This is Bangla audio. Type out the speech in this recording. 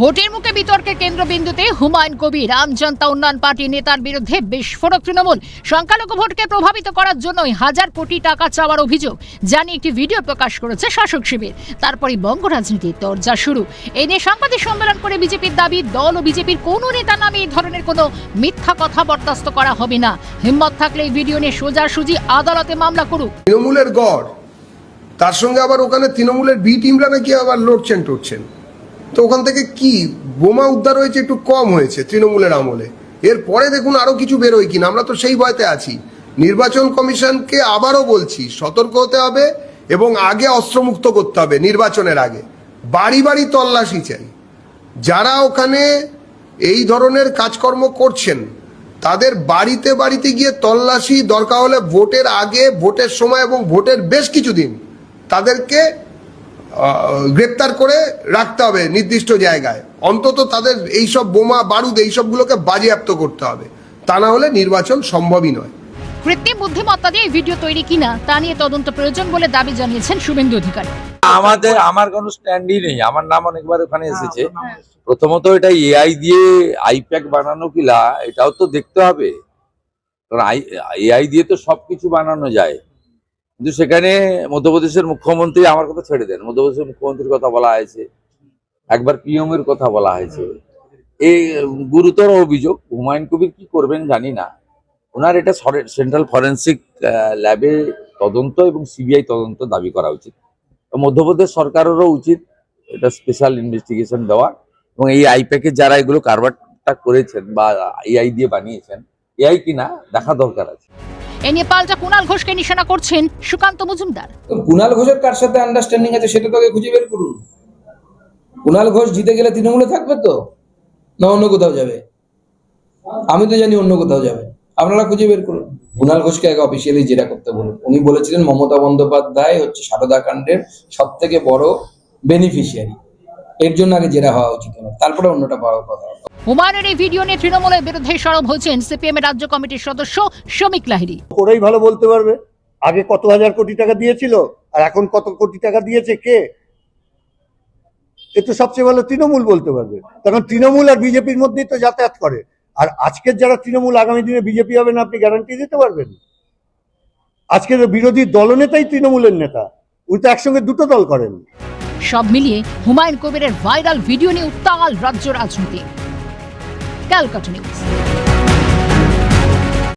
ভোটের মুখে বিতর্কের কেন্দ্রবিন্দুতে হুমায়ুন কবির আমজনতা উন্নয়ন পার্টি নেতার বিরুদ্ধে বিস্ফোরক তৃণমূল সংখ্যালঘু ভোটকে প্রভাবিত করার জন্যই হাজার কোটি টাকা চাওয়ার অভিযোগ জানিয়ে একটি ভিডিও প্রকাশ করেছে শাসক শিবির। তারপরই বঙ্গ রাজনীতির তরজা শুরু। এই নিয়ে সাংবাদিক সম্মেলন করে বিজেপির দাবি, দল ও বিজেপির কোনো নেতা নামে এই ধরনের কোনো মিথ্যা কথা বরদাস্ত করা হবে না। হিম্মত থাকলে এই ভিডিও নিয়ে সোজাসুজি আদালতে মামলা করুক। তৃণমূলের গড়, তার সঙ্গে আবার ওখানে তৃণমূলের বি টিমরা নাকি আবার লড়ছেন টড়ছেন। তো ওখান থেকে কি বোমা উদ্ধার হয়েছে একটু কম হয়েছে তৃণমূলের আমলে। এরপরে দেখুন আরো কিছু বেরোয় কিনা, আমরা তো সেই ভয়তে আছি। নির্বাচন কমিশনকে আবারও বলছি, সতর্ক হতে হবে এবং আগে অস্ত্রমুক্ত করতে হবে। নির্বাচনের আগে বাড়ি বাড়ি তল্লাশি চাই। যারা ওখানে এই ধরনের কাজকর্ম করছেন তাদের বাড়িতে বাড়িতে গিয়ে তল্লাশি, দরকার হলে ভোটের আগে, ভোটের সময় এবং ভোটের বেশ কিছুদিন তাদেরকে গ্রেপ্তার করে রাখতে হবে নির্দিষ্ট জায়গায়। অন্তত তাদের এইসব বোমা বারুদ এইসবগুলোকে বাজেয়াপ্ত করতে হবে, তা না হলে নির্বাচন সম্ভবই নয়। কৃত্রিম বুদ্ধিমত্তা দিয়ে ভিডিও তৈরি কিনা তা নিয়ে তদন্ত প্রয়োজন বলে দাবি জানিয়েছেন শুভেন্দু অধিকারী। আমার কোনো স্ট্যান্ডই নেই। আমার নাম অনেকবার ওখানে এসেছে। প্রথমত এটা এআই দিয়ে আইপ্যাক বানানো কিনা এটাও তো দেখতে হবে, কারণ এআই দিয়ে তো সবকিছু বানানো যায়। কিন্তু সেখানে মধ্যপ্রদেশের মুখ্যমন্ত্রী, আমার কথা ছেড়ে দেন, মধ্যপ্রদেশের মুখ্যমন্ত্রীর কথা বলা হয়েছে, একবার পিএম এর কথা বলা হয়েছে। এই গুরুতর অভিযোগ। হুমায়ুন কবির কি করবেন জানি না। ওনার এটা সেন্ট্রাল ফরেন্সিক ল্যাবে তদন্ত এবং সিবিআই তদন্ত দাবি করা উচিত। মধ্যপ্রদেশ সরকারেরও উচিত এটা স্পেশাল ইনভেস্টিগেশন দেওয়া, এবং এই আইপ্যাকে যারা এগুলো কারবারটা করেছেন বা এআই দিয়ে বানিয়েছেন, এআই কিনা দেখা দরকার আছে। এ নিয়ে পাল্টা কুণাল ঘোষকে নিশানা করছেন সুকান্ত মজুমদার। কুণাল ঘোষের কার সাথে আন্ডারস্ট্যান্ডিং আছে সেটা তোকে খুঁজে বের করুন। কুণাল ঘোষ জিতে গেলে তৃণমূলে থাকবে তো, না অন্য কোথাও যাবে? আমি তো জানি অন্য কোথাও যাবে। আপনারা খুঁজে বের করুন। কুণাল ঘোষকে আগে অফিসিয়ালি জেরা করতে বলুন। উনি বলেছিলেন মমতা বন্দ্যোপাধ্যায় হচ্ছে সারদা কাণ্ডের সব থেকে বড় বেনিফিশিয়ারি। এর জন্য আগে জেরা হওয়া উচিত, তারপরে অন্যটা পাওয়ার কথা। হুমায়ুনের এই ভিডিও নিয়ে তৃণমূলের বিরুদ্ধে সরব হয়েছেন সিপিএম এর রাজ্য কমিটির সদস্য শ্রমিক লাহিড়ী। ওরাই ভালো বলতে পারবে আগে কত হাজার কোটি টাকা দিয়েছিল আর এখন কত কোটি টাকা দিয়েছে কে। এতো সবচেয়ে ভালো তৃণমূল বলতে পারবে, কারণ তৃণমূল আর বিজেপির মধ্যেই তো যাতায়াত করে। আর আজকের যারা তৃণমূল আগামী দিনে বিজেপি হবে না, আপনি গ্যারান্টি দিতে পারবেন? আজকের বিরোধী দলনেতাই তৃণমূলের নেতা, উনি তো একসঙ্গে দুটো দল করেন। সব মিলিয়ে হুমায়ুন কবিরের ভাইরাল ভিডিও নিয়ে উত্তাল রাজ্য রাজনীতি। ক্যালকাটা নিউজ।